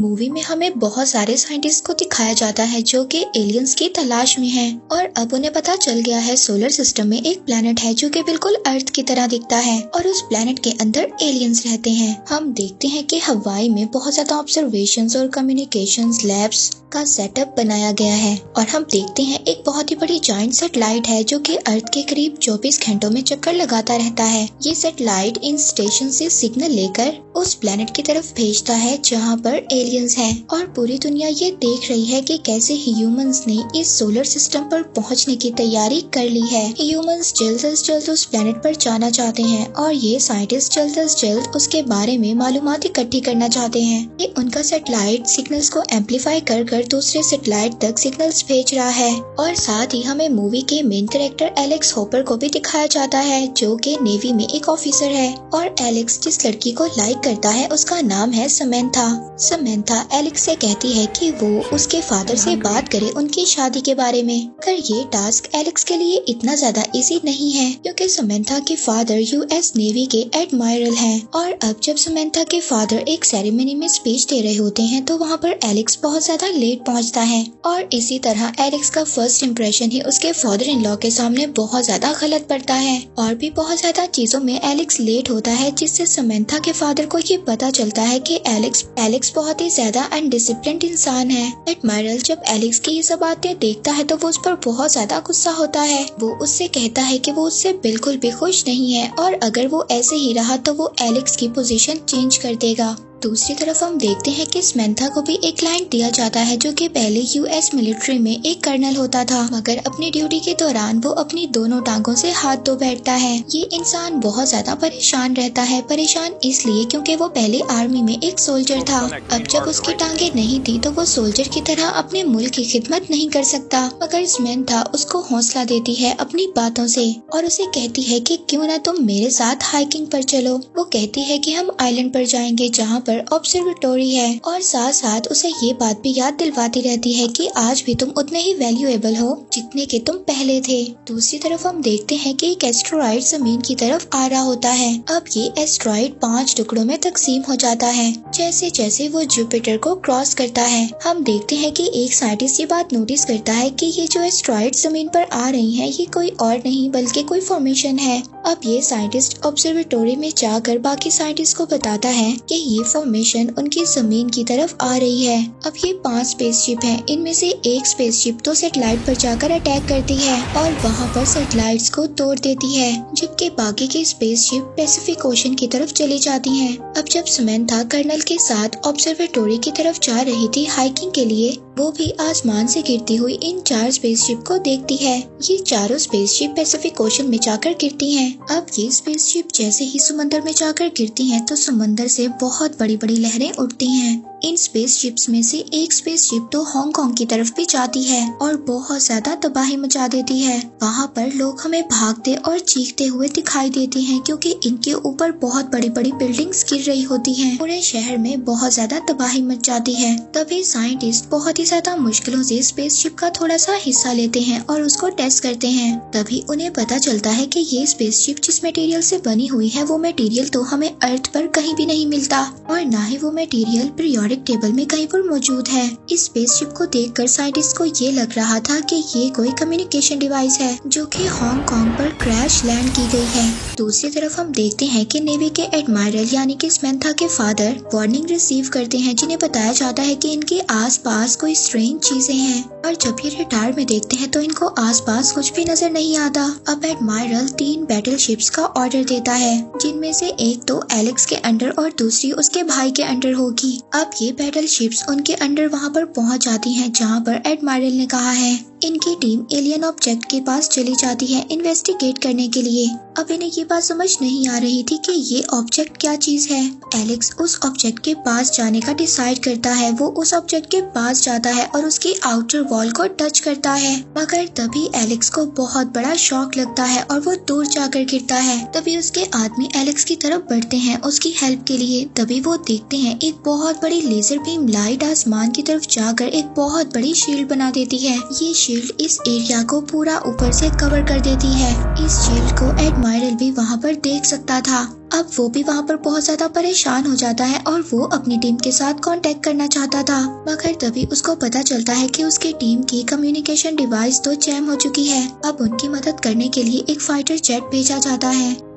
Movie में हमें बहुत सारे साइंटिस्ट को दिखाया जाता है जो कि एलियंस की तलाश में हैं और अब उन्हें पता चल गया है सोलर सिस्टम में एक प्लेनेट है जो कि बिल्कुल अर्थ की तरह दिखता है और उस प्लेनेट के अंदर एलियंस रहते हैं। हम देखते हैं कि हवाई में बहुत ज्यादा ऑब्जर्वेशंस और कम्युनिकेशंस लैब्स का सेटअप बनाया गया है और हम देखते हैं एक बहुत ही बड़ी जायंट सैटेलाइट है जो कि अर्थ के करीब 24 घंटों में चक्कर लगाता रहता है। ये सैटेलाइट इन स्टेशन से सिग्नल लेकर उस प्लेनेट की तरफ भेजता है जहां पर एलियंस हैं और पूरी दुनिया ये देख रही है कि कैसे ह्यूमंस ने इस सोलर सिस्टम पर पहुंचने की तैयारी कर ली है। ह्यूमंस जल्द से जल्द उस प्लेनेट पर जाना चाहते हैं और ये साइंटिस्ट जल्द से जल्द उसके बारे में मालूमात इकट्ठी करना चाहते हैं। ये उनका सैटेलाइट सिग्नल्स को एम्पलीफाई कर दूसरे सैटेलाइट तक सिग्नल्स भेज रहा है और साथ ही हमें मूवी के मेन कैरेक्टर एलेक्स हॉपर को भी दिखाया जाता है जो कि नेवी में एक ऑफिसर है और एलेक्स जिस लड़की को लाइक करता है उसका नाम है समंथा। समंथा एलेक्स से कहती है कि वो उसके फादर से बात करे उनकी शादी के बारे में। पर ये टास्क एलेक्स के लिए इतना ज्यादा इजी नहीं है क्योंकि समंथा के फादर यूएस नेवी के एडमायरल हैं और अब जब समंथा के फादर एक सेरेमनी में स्पीच दे रहे होते हैं तो वहाँ पर एलेक्स बहुत ज्यादा लेट पहुँचता है और इसी तरह एलेक्स का फर्स्ट इम्प्रेशन ही उसके फादर इन लॉ के सामने बहुत ज्यादा गलत पड़ता है और भी बहुत ज्यादा चीजों में एलेक्स लेट होता है जिससे समंथा के फादर को ये पता चलता है कि एलेक्स बहुत ही ज्यादा अनडिसिप्लिन्ड इंसान है। एडमायरल जब एलेक्स की ये सब बातें देखता है तो वो उस पर बहुत ज्यादा गुस्सा होता है। वो उससे कहता है कि वो उससे बिल्कुल भी खुश नहीं है और अगर वो ऐसे ही रहा तो वो एलेक्स की पोजीशन चेंज कर देगा। दूसरी तरफ हम देखते हैं कि समंथा को भी एक क्लाइंट दिया जाता है जो कि पहले यूएस मिलिट्री में एक कर्नल होता था मगर अपनी ड्यूटी के दौरान वो अपनी दोनों टांगों से हाथ धो बैठता है। ये इंसान बहुत ज्यादा परेशान रहता है। परेशान इसलिए क्योंकि वो पहले आर्मी में एक सोल्जर था। अब जब उसकी टांगे नहीं थी तो वो सोल्जर की तरह अपने मुल्क की खिदमत नहीं कर सकता मगर समंथा उसको हौसला देती है अपनी बातों से और उसे कहती है कि क्यों ना तुम मेरे साथ हाइकिंग पर चलो। वो कहती है कि हम आइलैंड पर जाएंगे जहाँ ऑब्जर्वेटरी है और साथ साथ उसे ये बात भी याद दिलवाती रहती है कि आज भी तुम उतने ही वैल्यूएबल हो जितने के तुम पहले थे। दूसरी तरफ हम देखते हैं कि एक एस्ट्रॉइड जमीन की तरफ आ रहा होता है। अब ये एस्ट्रॉइड 5 टुकड़ों में तकसीम हो जाता है जैसे जैसे वो जुपिटर को क्रॉस करता है। हम देखते हैं कि एक साइंटिस्ट ये बात नोटिस करता है कि ये जो एस्ट्रॉइड जमीन पर आ रही है ये कोई और नहीं बल्कि कोई फॉर्मेशन है। अब ये साइंटिस्ट ऑब्जर्वेटरी में जाकर बाकी साइंटिस्ट को बताता है कि ये फॉर्मेशन उनकी जमीन की तरफ आ रही है। अब ये 5 स्पेसशिप हैं। इनमें से एक स्पेसशिप तो सैटेलाइट पर जाकर अटैक करती है और वहाँ पर सैटेलाइट्स को तोड़ देती है जबकि बाकी की स्पेसशिप पैसिफिक ओशन की तरफ चली जाती हैं। अब जब समंथा कर्नल के साथ ऑब्जर्वेटरी की तरफ जा रही थी हाइकिंग के लिए वो भी आसमान से गिरती हुई इन 4 स्पेसशिप को देखती है। ये चारों स्पेसशिप पैसिफिक ओशन में जाकर गिरती हैं। अब ये स्पेसशिप जैसे ही समुद्र में जाकर गिरती हैं तो समुद्र से बहुत बड़ी बड़ी लहरें उठती हैं। इन स्पेसशिप्स में से एक स्पेसशिप तो हांगकांग की तरफ भी जाती है और बहुत ज्यादा तबाही मचा देती है। वहाँ पर लोग हमें भागते और चीखते हुए दिखाई देते हैं क्योंकि इनके ऊपर बहुत बड़ी बड़ी बिल्डिंग्स गिर रही होती हैं। पूरे शहर में बहुत ज्यादा तबाही मच जाती है। तभी साइंटिस्ट बहुत ही ज्यादा मुश्किलों से स्पेसशिप का थोड़ा सा हिस्सा लेते हैं और उसको टेस्ट करते हैं। तभी उन्हें पता चलता है कि ये स्पेसशिप जिस मटेरियल से बनी हुई है वो मटेरियल तो हमें अर्थ पर कहीं भी नहीं मिलता और न ही वो मटेरियल पीरियोडिक टेबल में कहीं पर मौजूद है। इस स्पेसशिप को देखकर साइंटिस्ट को ये लग रहा था कि ये कोई कम्युनिकेशन डिवाइस है जो कि हांगकांग पर क्रैश लैंड की गई है। दूसरी तरफ हम देखते हैं कि नेवी के एडमायरल यानी कि समंथा के फादर वार्निंग रिसीव करते हैं जिन्हें बताया जाता है कि इनके आसपास कोई स्ट्रेंज चीजें हैं और जब ये रडार में देखते हैं तो इनको आसपास कुछ भी नजर नहीं आता। अब एडमायरल 3 बैटल शिप्स का ऑर्डर देता है जिनमें से एक तो एलेक्स के अंडर और दूसरी उसके भाई के अंडर होगी। अब ये बैटल शिप्स उनके अंडर वहाँ पर पहुँच जाती हैं जहाँ पर एडमायरल ने कहा है। इनकी टीम एलियन ऑब्जेक्ट के पास चली जाती है इन्वेस्टिगेट करने के लिए। अब इन्हें ये बात समझ नहीं आ रही थी कि ये ऑब्जेक्ट क्या चीज है। एलेक्स उस ऑब्जेक्ट के पास जाने का डिसाइड करता है। वो उस ऑब्जेक्ट के पास जाता है और उसकी आउटर वॉल को टच करता है मगर तभी एलेक्स को बहुत बड़ा शॉक लगता है और वो दूर जाकर गिरता है। तभी उसके आदमी एलेक्स की तरफ बढ़ते हैं उसकी हेल्प के लिए। तभी वो देखते हैं एक बहुत बड़ी लेजर बीम लाइट आसमान की तरफ जाकर एक बहुत बड़ी शील्ड बना देती है। ये शील्ड इस एरिया को पूरा ऊपर से कवर कर देती है। इस शील्ड को एडमायरल भी वहाँ पर देख सकता था। अब वो भी वहाँ पर बहुत ज्यादा परेशान हो जाता है और वो अपनी टीम के साथ कांटेक्ट करना चाहता था, मगर तभी उसको पता चलता है कि उसकी टीम की कम्युनिकेशन डिवाइस तो जैम हो चुकी है। अब उनकी मदद करने के लिए एक फाइटर जेट भेजा जाता है।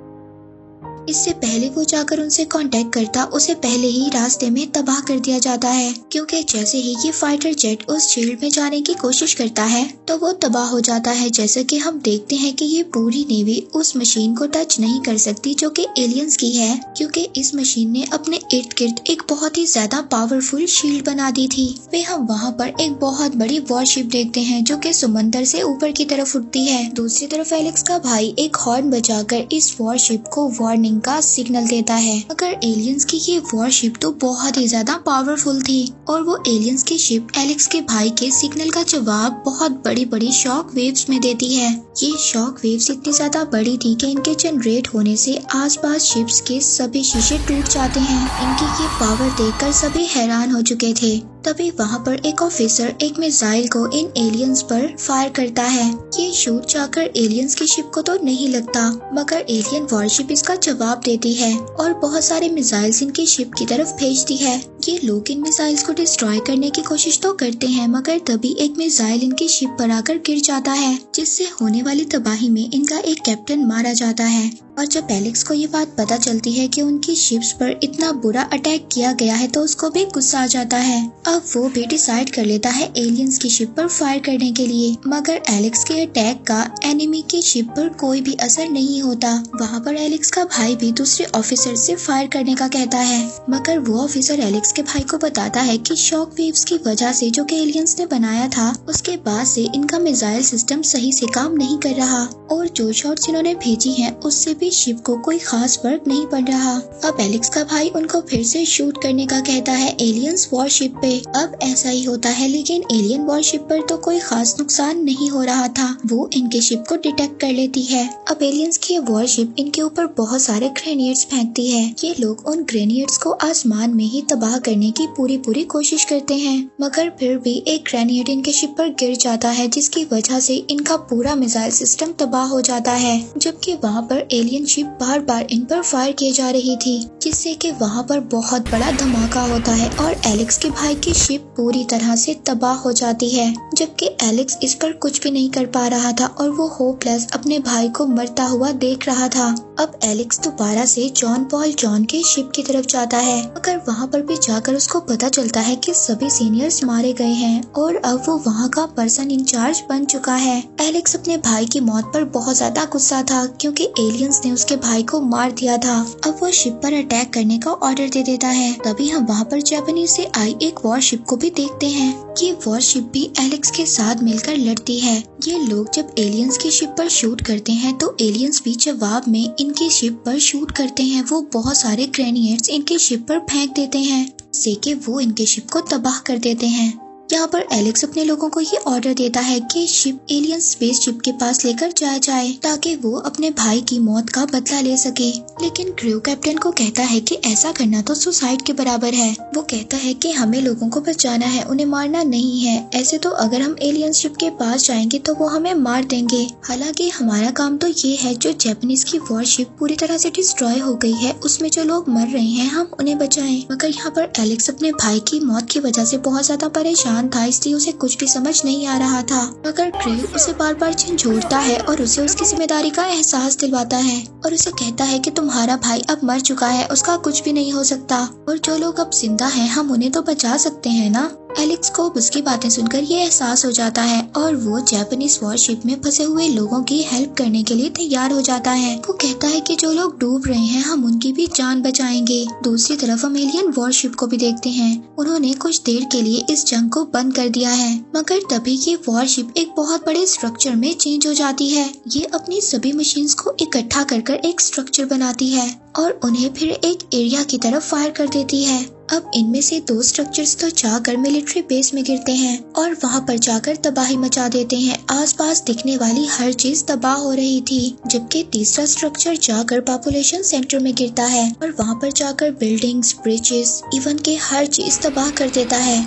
इससे पहले वो जाकर उनसे कांटेक्ट करता, उसे पहले ही रास्ते में तबाह कर दिया जाता है, क्योंकि जैसे ही ये फाइटर जेट उस शील्ड में जाने की कोशिश करता है तो वो तबाह हो जाता है। जैसे कि हम देखते हैं कि ये पूरी नेवी उस मशीन को टच नहीं कर सकती जो कि एलियंस की है, क्योंकि इस मशीन ने अपने इर्द गिर्द एक बहुत ही ज्यादा पावरफुल शील्ड बना दी थी। वे हम वहाँ पर एक बहुत बड़ी वॉरशिप देखते हैं जो कि समंदर से ऊपर की तरफ उठती है। दूसरी तरफ एलेक्स का भाई एक हॉर्न बजाकर इस वॉरशिप को वार्निंग का सिग्नल देता है, मगर एलियंस की ये वॉरशिप तो बहुत ही ज्यादा पावरफुल थी और वो एलियंस की शिप एलेक्स के भाई के सिग्नल का जवाब बहुत बड़ी बड़ी शॉक वेव्स में देती है। ये शॉक वेव्स इतनी ज्यादा बड़ी थी कि इनके जनरेट होने से आसपास शिप्स के सभी शीशे टूट जाते हैं। इनकी ये पावर देखकर सभी हैरान हो चुके थे। तभी वहाँ पर एक ऑफिसर एक मिसाइल को इन एलियंस पर फायर करता है। ये शूट जाकर एलियंस की शिप को तो नहीं लगता, मगर एलियन वॉरशिप इसका जवाब देती है और बहुत सारे मिसाइल्स इनकी शिप की तरफ भेजती है। ये लोग इन मिसाइल्स को डिस्ट्रॉय करने की कोशिश तो करते हैं, मगर तभी एक मिसाइल इनकी शिप पर आकर गिर जाता है, जिससे होने वाली तबाही में इनका एक कैप्टन मारा जाता है। और जब एलेक्स को ये बात पता चलती है कि उनकी शिप्स पर इतना बुरा अटैक किया गया है तो उसको भी गुस्सा आ जाता है। अब वो भी डिसाइड कर लेता है एलियंस की शिप पर फायर करने के लिए, मगर एलेक्स के अटैक का एनिमी की शिप पर कोई भी असर नहीं होता। वहाँ पर एलेक्स का भाई भी दूसरे ऑफिसर से फायर करने का कहता है, मगर वो ऑफिसर एलेक्स के भाई को बताता है कि शॉक वेव्स की वजह से जो कि एलियंस ने बनाया था उसके बाद से इनका मिसाइल सिस्टम सही से काम नहीं कर रहा और जो शॉट्स इन्होंने भेजी हैं उससे शिप को कोई खास फर्क नहीं पड़ रहा। अब एलेक्स का भाई उनको फिर से शूट करने का कहता है एलियंस वॉरशिप पे। अब ऐसा ही होता है, लेकिन एलियन वॉरशिप पर तो कोई खास नुकसान नहीं हो रहा था, वो इनके शिप को डिटेक्ट कर लेती है। अब एलियंस की वॉरशिप इनके ऊपर बहुत सारे ग्रेनेड्स फेंकती है। ये लोग उन ग्रेनेड्स को आसमान में ही तबाह करने की पूरी कोशिश करते हैं, मगर फिर भी एक ग्रेनेड इनके शिप पर गिर जाता है, जिसकी वजह से इनका पूरा मिसाइल सिस्टम तबाह हो जाता है। जबकि वहाँ पर एलियन शिप बार बार इन पर फायर किए जा रही थी, जिससे कि वहाँ पर बहुत बड़ा धमाका होता है और एलेक्स के भाई की शिप पूरी तरह से तबाह हो जाती है। जबकि एलेक्स इस पर कुछ भी नहीं कर पा रहा था और वो होपलेस अपने भाई को मरता हुआ देख रहा था। अब एलेक्स दोबारा से जॉन पॉल जॉन के शिप की तरफ जाता है, मगर वहाँ पर भी जाकर उसको पता चलता है कि सभी सीनियर्स मारे गए हैं और अब वो वहाँ का पर्सन इंचार्ज बन चुका है। एलेक्स अपने भाई की मौत पर बहुत ज्यादा गुस्सा था, क्योंकि एलियंस ने उसके भाई को मार दिया था। अब वो शिप पर अटैक करने का ऑर्डर दे देता है। तभी हम वहाँ पर जापानीज से आई एक वॉरशिप को भी देखते हैं। ये वॉरशिप भी एलेक्स के साथ मिलकर लड़ती है। ये लोग जब एलियंस की शिप पर शूट करते हैं तो एलियंस भी जवाब में इनकी शिप पर शूट करते हैं। वो बहुत सारे ग्रेनेड्स इनकी शिप पर फेंक देते हैं, जिससे कि वो इनके शिप को तबाह कर देते हैं। यहाँ पर एलेक्स अपने लोगों को ये ऑर्डर देता है कि शिप एलियन स्पेस शिप के पास लेकर जाया जाए ताकि वो अपने भाई की मौत का बदला ले सके, लेकिन क्रू कैप्टन को कहता है कि ऐसा करना तो सुसाइड के बराबर है। वो कहता है कि हमें लोगों को बचाना है, उन्हें मारना नहीं है। ऐसे तो अगर हम एलियन शिप के पास जाएंगे तो वो हमें मार देंगे। हालांकि हमारा काम तो ये है जो जापानीज की वॉरशिप पूरी तरह से डिस्ट्रॉय हो गई है उसमें जो लोग मर रहे हैं हम उन्हें बचाएं। मगर यहाँ पर एलेक्स अपने भाई की मौत की वजह से बहुत ज्यादा परेशान था, इसलिए उसे कुछ भी समझ नहीं आ रहा था। मगर क्रू उसे बार बार झंझोड़ता है और उसे उसकी जिम्मेदारी का एहसास दिलवाता है और उसे कहता है कि तुम्हारा भाई अब मर चुका है, उसका कुछ भी नहीं हो सकता और जो लोग अब जिंदा हैं हम उन्हें तो बचा सकते हैं ना। एलेक्स को उसकी बातें सुनकर ये एहसास हो जाता है और वो जापानीज वॉरशिप में फंसे हुए लोगों की हेल्प करने के लिए तैयार हो जाता है। वो कहता है कि जो लोग डूब रहे हैं हम उनकी भी जान बचाएंगे। दूसरी तरफ हम एलियन वॉरशिप को भी देखते हैं। उन्होंने कुछ देर के लिए इस जंग को बंद कर दिया है, मगर तभी ये वॉरशिप एक बहुत बड़े स्ट्रक्चर में चेंज हो जाती है। ये अपनी सभी मशीन्स को इकट्ठा कर एक स्ट्रक्चर बनाती है और उन्हें फिर एक एरिया की तरफ फायर कर देती है। अब इनमें से 2 स्ट्रक्चर्स तो जाकर मिलिट्री बेस में गिरते हैं और वहां पर जाकर तबाही मचा देते हैं। आसपास दिखने वाली हर चीज तबाह हो रही थी, जबकि तीसरा स्ट्रक्चर जाकर पॉपुलेशन सेंटर में गिरता है और वहां पर जाकर बिल्डिंग्स, ब्रिजेस, इवन के हर चीज तबाह कर देता है।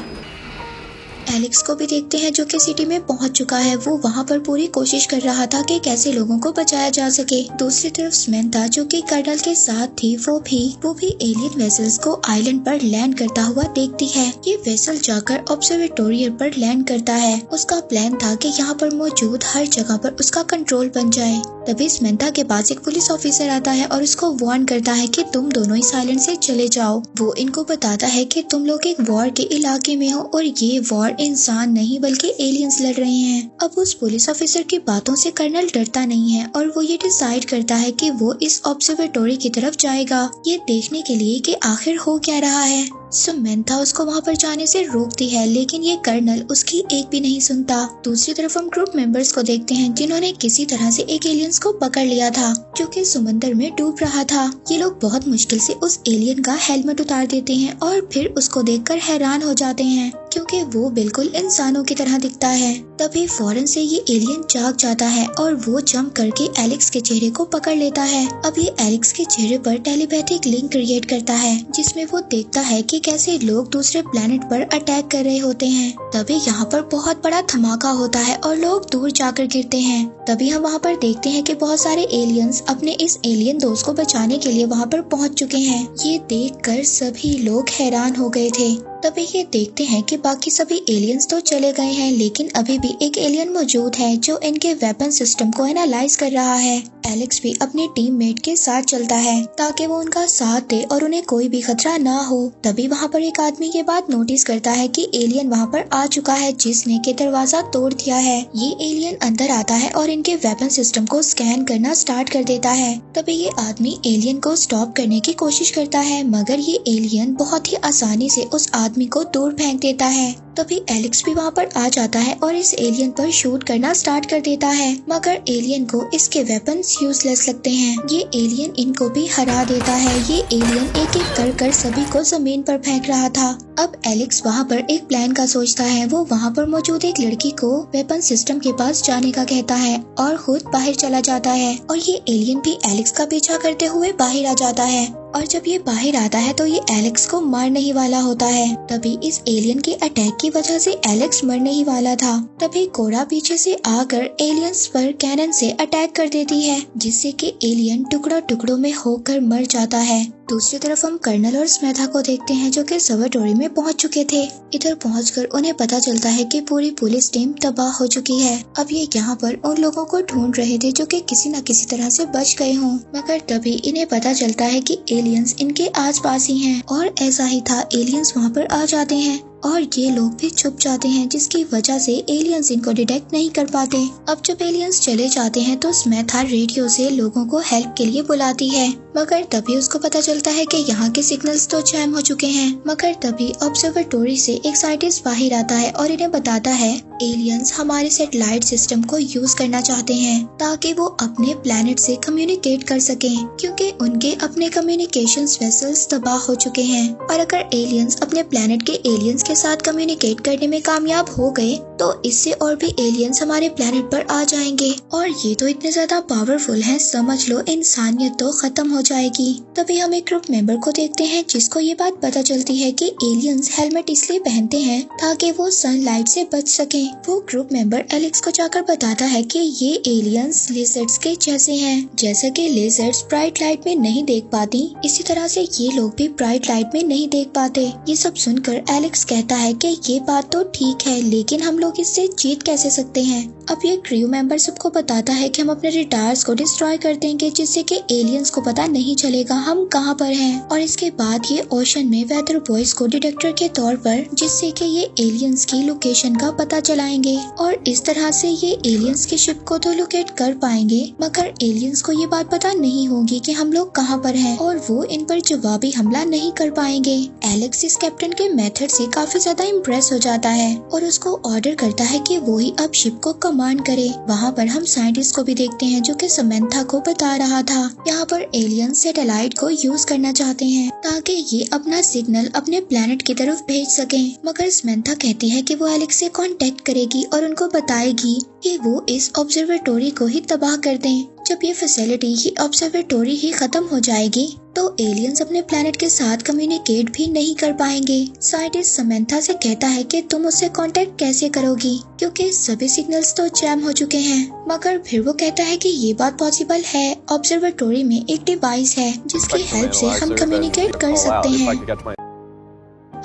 एलेक्स को भी देखते हैं जो कि सिटी में पहुंच चुका है। वो वहां पर पूरी कोशिश कर रहा था कि कैसे लोगों को बचाया जा सके। दूसरी तरफ समंथा जो कि कर्नल के साथ थी वो भी एलियन वेसल्स को आइलैंड पर लैंड करता हुआ देखती है। ये वेसल जाकर ऑब्जर्वेटोरियल पर लैंड करता है। उसका प्लान था कि यहाँ पर मौजूद हर जगह पर उसका कंट्रोल बन जाए। तभी समंथा के पास एक पुलिस ऑफिसर आता है और उसको वार्न करता है कि तुम दोनों इस आइलैंड से चले जाओ। वो इनको बताता है कि तुम लोग एक वॉर के इलाके में हो और ये वॉर इंसान नहीं बल्कि एलियंस लड़ रहे हैं। अब उस पुलिस ऑफिसर की बातों से कर्नल डरता नहीं है और वो ये डिसाइड करता है कि वो इस ऑब्जर्वेटोरी की तरफ जाएगा, ये देखने के लिए कि आखिर हो क्या रहा है। समंथा उसको वहाँ पर जाने से रोकती है, लेकिन ये कर्नल उसकी एक भी नहीं सुनता। दूसरी तरफ हम ग्रुप मेंबर्स को देखते हैं जिन्होंने किसी तरह से एक एलियंस को पकड़ लिया था जो कि समुद्र में डूब रहा था। ये लोग बहुत मुश्किल से उस एलियन का हेलमेट उतार देते हैं और फिर उसको देखकर हैरान हो जाते हैं क्योंकि वो बिल्कुल इंसानों की तरह दिखता है। तभी फौरन से ये एलियन जाग जाता है और वो जंप करके एलेक्स के चेहरे को पकड़ लेता है। अब ये एलेक्स के चेहरे पर टेलीपैथिक लिंक क्रिएट करता है जिसमें वो देखता है कि कैसे लोग दूसरे प्लेनेट पर अटैक कर रहे होते हैं। तभी यहाँ पर बहुत बड़ा धमाका होता है और लोग दूर जाकर गिरते हैं। तभी हम वहाँ पर देखते हैं कि बहुत सारे एलियंस अपने इस एलियन दोस्त को बचाने के लिए वहाँ पर पहुँच चुके हैं। ये देखकर सभी लोग हैरान हो गए थे। तभी ये देखते हैं कि बाकी सभी एलियंस तो चले गए हैं, लेकिन अभी भी एक एलियन मौजूद है जो इनके वेपन सिस्टम को एनालाइज कर रहा है। एलेक्स भी अपने टीममेट के साथ चलता है ताकि वो उनका साथ दे और उन्हें कोई भी खतरा ना हो। तभी वहाँ पर एक आदमी ये बात नोटिस करता है कि एलियन वहाँ पर आ चुका है जिसने के दरवाजा तोड़ दिया है। ये एलियन अंदर आता है और इनके वेपन सिस्टम को स्कैन करना स्टार्ट कर देता है। तभी ये आदमी एलियन को स्टॉप करने की कोशिश करता है, मगर ये एलियन बहुत ही आसानी से उस आदमी को दूर फेंक देता है। तभी एलेक्स भी वहाँ पर आ जाता है और इस एलियन पर शूट करना स्टार्ट कर देता है, मगर एलियन को इसके वेपन्स यूजलेस लगते हैं। ये एलियन इनको भी हरा देता है। ये एलियन एक एक कर सभी को जमीन पर फेंक रहा था। अब एलेक्स वहाँ पर एक प्लान का सोचता है। वो वहाँ पर मौजूद एक लड़की को वेपन सिस्टम के पास जाने का कहता है और खुद बाहर चला जाता है और ये एलियन भी एलेक्स का पीछा करते हुए बाहर आ जाता है। और जब ये बाहर आता है तो ये एलेक्स को मारने ही वाला होता है। तभी इस एलियन के अटैक की वजह से एलेक्स मरने ही वाला था। तभी कोरा पीछे से आकर एलियंस पर कैनन से अटैक कर देती है जिससे कि एलियन टुकड़ों टुकड़ों में होकर मर जाता है। दूसरी तरफ हम कर्नल और समंथा को देखते हैं जो कि ऑब्जर्वेटोरी में पहुंच चुके थे। इधर पहुंचकर उन्हें पता चलता है कि पूरी पुलिस टीम तबाह हो चुकी है। अब ये यहाँ पर उन लोगों को ढूंढ रहे थे जो कि किसी न किसी तरह से बच गए हों, मगर तभी इन्हें पता चलता है कि एलियंस इनके आसपास ही हैं। और ऐसा ही था, एलियंस वहाँ पर आ जाते हैं और ये लोग भी छुप जाते हैं जिसकी वजह से एलियंस इनको डिटेक्ट नहीं कर पाते। अब जब एलियंस चले जाते हैं तो समंथा रेडियो से लोगों को हेल्प के लिए बुलाती है, मगर तभी उसको पता चलता है कि यहाँ के सिग्नल्स तो जैम हो चुके हैं। मगर तभी ऑब्जर्वेटोरी से एक साइंटिस्ट बाहर आता है और इन्हें बताता है एलियंस हमारे सैटेलाइट सिस्टम को यूज करना चाहते हैं ताकि वो अपने प्लेनेट से कम्युनिकेट कर सकें, क्योंकि उनके अपने कम्युनिकेशंस वेसल्स तबाह हो चुके हैं। और अगर एलियंस अपने प्लेनेट के एलियंस के साथ कम्युनिकेट करने में कामयाब हो गए तो इससे और भी एलियंस हमारे प्लेनेट पर आ जाएंगे और ये तो इतने ज्यादा पावरफुल हैं, समझ लो इंसानियत तो खत्म हो जाएगी। तभी हम एक ग्रुप मेंबर को देखते हैं जिसको ये बात पता चलती है कि एलियंस हेलमेट इसलिए पहनते हैं ताकि वो सनलाइट से बच सके। वो ग्रुप मेंबर एलेक्स को जाकर बताता है कि ये एलियंस लेजर्ड्स के जैसे हैं। जैसे कि लेजर्ड्स ब्राइट लाइट में नहीं देख पाती, इसी तरह से ये लोग भी ब्राइट लाइट में नहीं देख पाते। ये सब सुनकर एलेक्स कहता है कि ये बात तो ठीक है, लेकिन हम लोग इससे जीत कैसे सकते हैं। अब ये क्रू मेंबर सबको बताता है कि हम अपने रिटायर्स को डिस्ट्रॉय कर देंगे जिससे कि एलियंस को पता नहीं चलेगा हम कहाँ पर हैं। और इसके बाद ये ओशन में वेदर बॉयज को डिटेक्टर के तौर पर, जिससे कि ये एलियंस की लोकेशन का पता चलाएंगे और इस तरह से ये एलियंस की शिप को तो लोकेट कर पाएंगे, मगर एलियंस को ये बात पता नहीं होगी कि हम लोग कहाँ पर हैं और वो इन पर जवाबी हमला नहीं कर पाएंगे। एलेक्स इस कैप्टन के मेथड से काफी ज्यादा इम्प्रेस हो जाता है और उसको ऑर्डर करता है कि वो ही अब शिप को कमांड करे। वहाँ पर हम साइंटिस्ट को भी देखते हैं जो कि समंथा को बता रहा था यहाँ पर एलियंस सैटेलाइट को यूज करना चाहते हैं ताकि ये अपना सिग्नल अपने प्लेनेट की तरफ भेज सके। मगर समंथा कहती है कि वो एलेक्स से कांटेक्ट करेगी और उनको बताएगी कि वो इस ऑब्जर्वेटोरी को ही तबाह कर दें। जब ये फैसिलिटी ही ऑब्जर्वेटोरी ही खत्म हो जाएगी तो एलियंस अपने प्लेनेट के साथ कम्युनिकेट भी नहीं कर पाएंगे। साइंटिस्ट समंथा से कहता है कि तुम उससे कांटेक्ट कैसे करोगी, क्योंकि सभी सिग्नल्स तो जैम हो चुके हैं। मगर फिर वो कहता है कि ये बात पॉसिबल है। ऑब्जर्वेटोरी में एक डिवाइस है जिसकी हेल्प से हम कम्युनिकेट कर सकते हैं।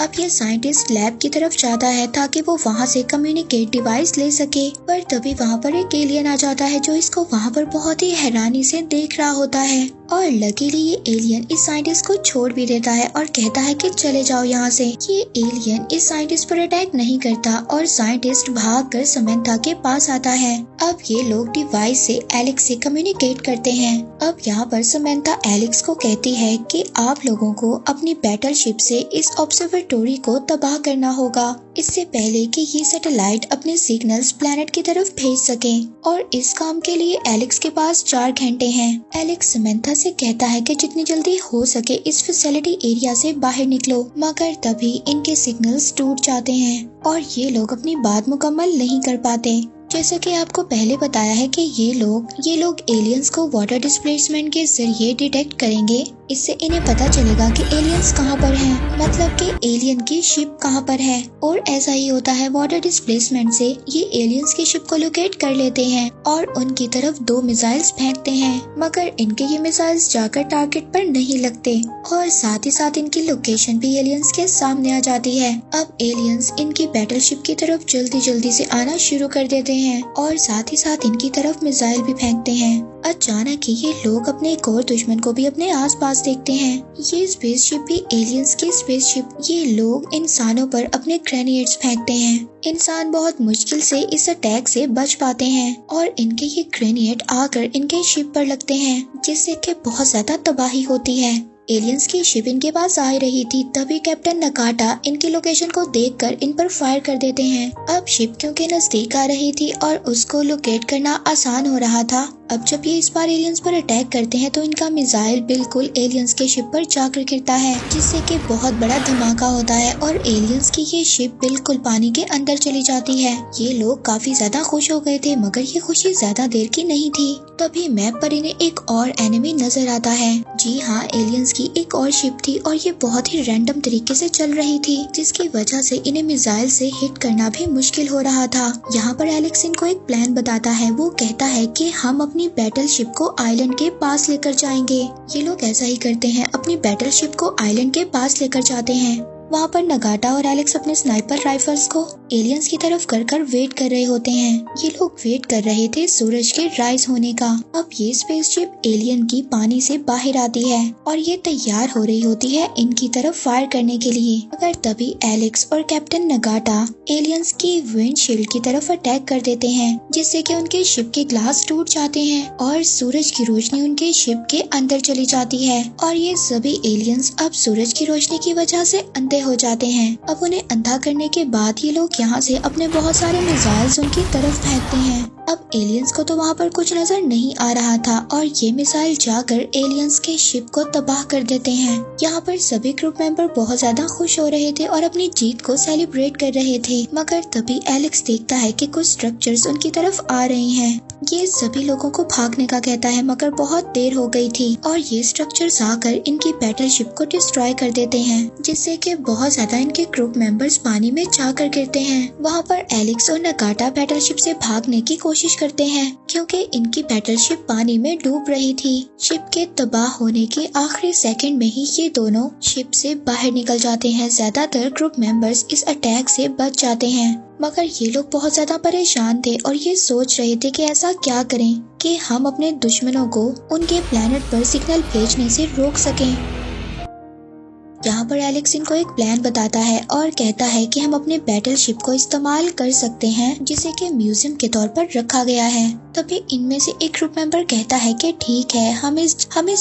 अब ये साइंटिस्ट लैब की तरफ जाता है ताकि वो वहाँ से कम्युनिकेट डिवाइस ले सके, पर तभी वहाँ पर एक एलियन आ जाता है जो इसको वहाँ पर बहुत ही हैरानी से देख रहा होता है। और लकीली ये एलियन इस साइंटिस्ट को छोड़ भी देता है और कहता है कि चले जाओ यहाँ से। ये एलियन इस साइंटिस्ट पर अटैक नहीं करता और साइंटिस्ट भागकर समंथा के पास आता है। अब ये लोग डिवाइस से एलेक्स से कम्युनिकेट करते हैं। अब यहाँ पर समंथा एलेक्स को कहती है कि आप लोगों को अपनी बैटलशिप से इस ऑब्जर्वेटोरी को तबाह करना होगा, इससे पहले कि ये सैटेलाइट अपने सिग्नल्स प्लेनेट की तरफ भेज सके। और इस काम के लिए एलेक्स के पास 4 घंटे हैं। एलेक्स समंथा से कहता है कि जितनी जल्दी हो सके इस फैसिलिटी एरिया से बाहर निकलो, मगर तभी इनके सिग्नल्स टूट जाते हैं और ये लोग अपनी बात मुकम्मल नहीं कर पाते। जैसे कि आपको पहले बताया है कि ये लोग एलियंस को वाटर डिस्प्लेसमेंट के जरिए डिटेक्ट करेंगे। इससे इन्हें पता चलेगा कि एलियंस कहाँ पर हैं, मतलब कि एलियन की शिप कहाँ पर है। और ऐसा ही होता है, वाटर डिस्प्लेसमेंट से ये एलियंस की शिप को लोकेट कर लेते हैं और उनकी तरफ 2 मिसाइल्स फेंकते हैं, मगर इनके ये मिसाइल्स जाकर टारगेट पर नहीं लगते और साथ ही साथ इनकी लोकेशन भी एलियंस के सामने आ जाती है। अब एलियंस इनकी बैटलशिप की तरफ जल्दी से आना शुरू कर देते हैं और साथ ही साथ इनकी तरफ मिसाइल भी फेंकते हैं। अचानक ही ये लोग अपने एक और दुश्मन को भी अपने आसपास देखते हैं। ये स्पेसशिप भी एलियंस की स्पेसशिप। ये लोग इंसानों पर अपने ग्रेनेड्स फेंकते हैं। इंसान बहुत मुश्किल से इस अटैक से बच पाते हैं और इनके ये ग्रेनेड आकर इनके शिप पर लगते हैं, जिससे कि बहुत ज्यादा तबाही होती है। एलियंस की शिप इनके पास आ रही थी, तभी कैप्टन नकाटा इनकी लोकेशन को देखकर इन पर फायर कर देते हैं। अब शिप क्योंकि नजदीक आ रही थी और उसको लोकेट करना आसान हो रहा था, अब जब ये इस बार एलियंस पर अटैक करते हैं तो इनका मिसाइल बिल्कुल एलियंस के शिप पर जाकर गिरता है, जिससे कि बहुत बड़ा धमाका होता है और एलियंस की ये शिप बिल्कुल पानी के अंदर चली जाती है। ये लोग काफी ज्यादा खुश हो गए थे, मगर ये खुशी ज्यादा देर की नहीं थी। तभी मैप पर इन्हें एक और एनिमी नजर आता है। जी हाँ, एलियंस की एक और शिप थी और ये बहुत ही रैंडम तरीके से चल रही थी, जिसकी वजह से इन्हें मिसाइल से हिट करना भी मुश्किल हो रहा था। यहाँ पर एलेक्स इनको एक प्लान बताता है। वो कहता है कि हम अपनी बैटलशिप को आइलैंड के पास लेकर जाएंगे। ये लोग ऐसा ही करते हैं, अपनी बैटलशिप को आइलैंड के पास लेकर जाते हैं। वहाँ पर नगाटा और एलेक्स अपने स्नाइपर राइफल्स को एलियंस की तरफ कर वेट कर रहे होते हैं। ये लोग वेट कर रहे थे सूरज के राइज होने का। अब ये स्पेसशिप एलियन की पानी से बाहर आती है और ये तैयार हो रही होती है इनकी तरफ फायर करने के लिए, मगर तभी एलेक्स और कैप्टन नगाटा एलियंस की विंडशील्ड की तरफ अटैक कर देते हैं, जिससे कि उनके शिप के ग्लास टूट जाते हैं और सूरज की रोशनी उनके शिप के अंदर चली जाती है और ये सभी एलियंस अब सूरज की रोशनी की वजह से अंधे हो जाते हैं। अब उन्हें अंधा करने के बाद ये लोग यहाँ से अपने बहुत सारे मिसाइल्स उनकी तरफ फेंकते हैं। अब एलियंस को तो वहाँ पर कुछ नजर नहीं आ रहा था और ये मिसाइल जाकर एलियंस के शिप को तबाह कर देते हैं। यहाँ पर सभी ग्रुप मेंबर बहुत ज्यादा खुश हो रहे थे और अपनी जीत को सेलिब्रेट कर रहे थे, मगर तभी एलेक्स देखता है कि कुछ स्ट्रक्चर्स उनकी तरफ आ रहे हैं। ये सभी लोगों को भागने का कहता है, मगर बहुत देर हो गई थी और ये स्ट्रक्चर्स आकर इनकी बैटलशिप को डिस्ट्रॉय कर देते हैं, जिससे कि बहुत ज्यादा इनके ग्रुप मेंबर्स पानी में जाकर गिरते हैं। वहाँ पर एलेक्स और नगाटा बैटलशिप से भागने की कोशिश करते हैं, क्योंकि इनकी बैटलशिप पानी में डूब रही थी। शिप के तबाह होने के आखिरी सेकंड में ही ये दोनों शिप से बाहर निकल जाते हैं। ज्यादातर ग्रुप मेंबर्स इस अटैक से बच जाते हैं, मगर ये लोग बहुत ज्यादा परेशान थे और ये सोच रहे थे कि ऐसा क्या करें कि हम अपने दुश्मनों को उनके प्लेनेट पर सिग्नल भेजने से रोक सकें। यहाँ पर एलेक्स इनको एक प्लान बताता है और कहता है कि हम अपने बैटलशिप को इस्तेमाल कर सकते हैं, जिसे कि म्यूजियम के तौर पर रखा गया है। तभी इनमें से एक ग्रुप मेंबर कहता है कि ठीक है, हम इस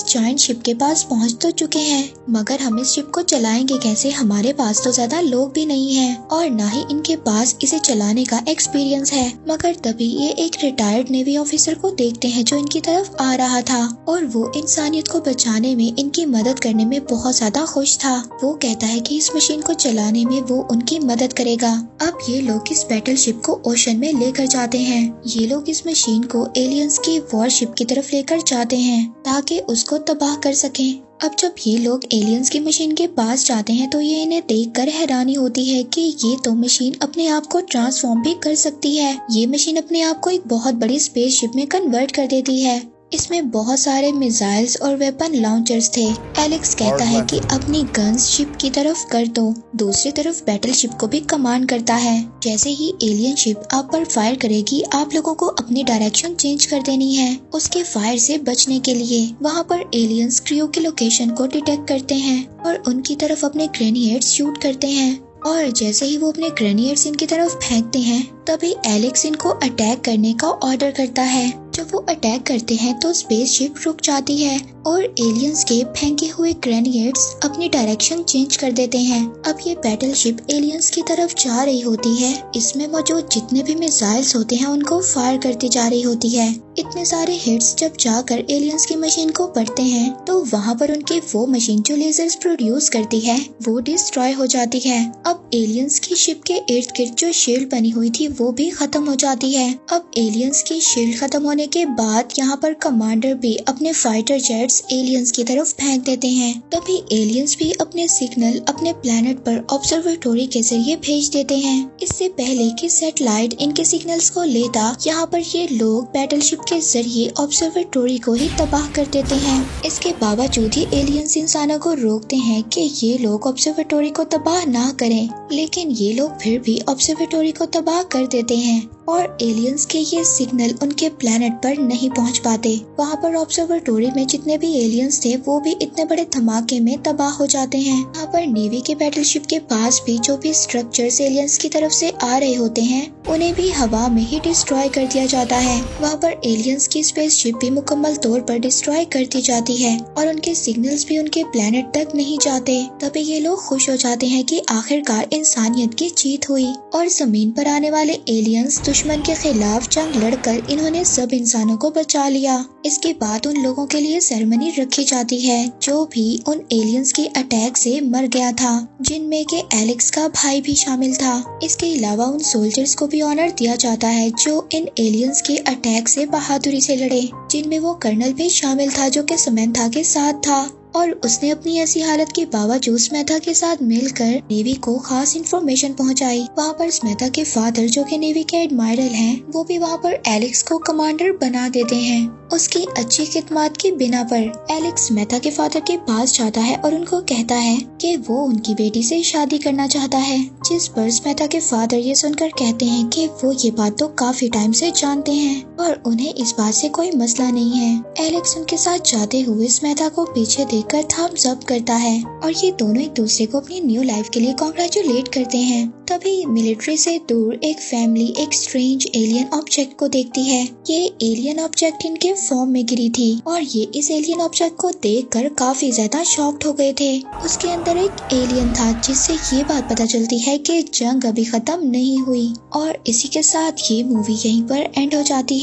जायंट शिप के पास पहुँच तो चुके हैं, मगर हम इस शिप को चलाएंगे कैसे? हमारे पास तो ज्यादा लोग भी नहीं है और न ही इनके पास इसे चलाने का एक्सपीरियंस है। मगर तभी ये एक रिटायर्ड नेवी ऑफिसर को देखते हैं जो इनकी तरफ आ रहा था और वो इंसानियत को बचाने में, इनकी मदद करने में बहुत ज्यादा खुश था। था। वो कहता है कि इस मशीन को चलाने में वो उनकी मदद करेगा। अब ये लोग इस बैटलशिप को ओशन में लेकर जाते हैं। ये लोग इस मशीन को एलियंस की वॉरशिप की तरफ लेकर जाते हैं ताकि उसको तबाह कर सकें। अब जब ये लोग एलियंस की मशीन के पास जाते हैं तो ये इन्हें देखकर हैरानी होती है कि ये तो मशीन अपने आप को ट्रांसफॉर्म भी कर सकती है। ये मशीन अपने आप को एक बहुत बड़ी स्पेसशिप में कन्वर्ट कर देती है। इसमें बहुत सारे मिसाइल्स और वेपन लॉन्चर्स थे। एलेक्स कहता है कि अपनी गन्स शिप की तरफ कर दो। दूसरी तरफ बैटल शिप को भी कमांड करता है। जैसे ही एलियन शिप आप पर फायर करेगी, आप लोगों को अपनी डायरेक्शन चेंज कर देनी है उसके फायर से बचने के लिए। वहाँ पर एलियंस क्रियो की लोकेशन को डिटेक्ट करते हैं और उनकी तरफ अपने ग्रेनेड्स शूट करते हैं। और जैसे ही वो अपने ग्रेनेड्स इनकी तरफ फेंकते हैं, तभी एलेक्स इनको अटैक करने का ऑर्डर करता है। जब वो अटैक करते हैं तो स्पेसशिप रुक जाती है और एलियंस के फेंके हुए ग्रेनेड्स अपनी डायरेक्शन चेंज कर देते हैं। अब ये बैटलशिप एलियंस की तरफ जा रही होती है। इसमें मौजूद जितने भी मिसाइल्स होते हैं उनको फायर करती जा रही होती है। इतने सारे हिट्स जब जाकर एलियंस की मशीन को पड़ते हैं तो वहाँ पर उनकी वो मशीन जो लेजर्स प्रोड्यूस करती है वो डिस्ट्रॉय हो जाती है। अब एलियंस की शिप के इर्द गिर्द जो शील्ड बनी हुई थी वो भी खत्म हो जाती है। अब एलियंस की शील्ड खत्म होने के बाद यहाँ पर कमांडर भी अपने फाइटर जेट्स एलियंस की तरफ फेंक देते हैं। तभी एलियंस भी अपने सिग्नल अपने प्लेनेट पर ऑब्जर्वेटरी के जरिए भेज देते हैं। इससे पहले कि सैटेलाइट इनके सिग्नल्स को लेता, यहाँ पर ये लोग बैटलशिप के जरिए ऑब्जर्वेटरी को ही तबाह कर देते हैं। इसके बावजूद ही एलियंस इंसानों को रोकते हैं कि ये लोग ऑब्जर्वेटरी को तबाह ना करें, लेकिन ये लोग फिर भी ऑब्जर्वेटरी को तबाह कर देते हैं और एलियंस के ये सिग्नल उनके प्लेनेट पर नहीं पहुंच पाते। वहाँ पर ऑब्जर्वेटरी में जितने भी एलियंस थे वो भी इतने बड़े धमाके में तबाह हो जाते हैं। यहाँ पर नेवी के बैटलशिप के पास भी जो भी स्ट्रक्चर्स एलियंस की तरफ से आ रहे होते हैं उन्हें भी हवा में ही डिस्ट्रॉय कर दिया जाता है। वहाँ पर एलियंस की स्पेसशिप भी मुकम्मल तौर पर डिस्ट्रॉय कर दी जाती है और उनके सिग्नल्स भी उनके प्लेनेट तक नहीं जाते। तभी ये लोग खुश हो जाते हैं कि आखिरकार इंसानियत की जीत हुई और जमीन पर आने वाले एलियंस दुश्मन के खिलाफ जंग लड़कर इन्होंने सब इंसानों को बचा लिया। इसके बाद उन लोगों के लिए सेरेमनी रखी जाती है जो भी उन एलियंस के अटैक से मर गया था, जिनमें के एलेक्स का भाई भी शामिल था। इसके अलावा उन सोल्जर्स को भी ऑनर दिया जाता है जो इन एलियंस के अटैक से बहादुरी से लड़े, जिनमें वो कर्नल भी शामिल था जो कि समंथा के साथ था और उसने अपनी ऐसी हालत के बावजूद स्मेथा के साथ मिलकर नेवी को खास इंफॉर्मेशन पहुंचाई। वहाँ पर स्मेथा के फादर जो कि नेवी के एडमायरल हैं, वो भी वहाँ पर एलेक्स को कमांडर बना देते हैं। उसकी अच्छी खिदमत की बिना पर एलेक्स स्मेथा के फादर के पास जाता है और उनको कहता है कि वो उनकी बेटी से शादी करना चाहता है, जिस पर स्मेथा के फादर ये सुनकर कहते हैं कि वो ये बात तो काफी टाइम से जानते हैं और उन्हें इस बात से कोई मसला नहीं है। एलेक्स उनके साथ जाते हुए स्मेथा को पीछे देखकर थम्स अप करता है और ये दोनों एक दूसरे को अपनी न्यू लाइफ के लिए कॉन्ग्रेचुलेट करते हैं। तभी मिलिट्री से दूर एक फैमिली एक स्ट्रेंज एलियन ऑब्जेक्ट को देखती है। ये एलियन ऑब्जेक्ट इनके फॉर्म में गिरी थी और ये इस एलियन ऑब्जेक्ट को देखकर काफी ज्यादा शॉक्ड हो गए थे। उसके अंदर एक एलियन था, जिससे ये बात पता चलती है कि जंग अभी खत्म नहीं हुई। और इसी के साथ ये मूवी यहीं पर एंड हो जाती है।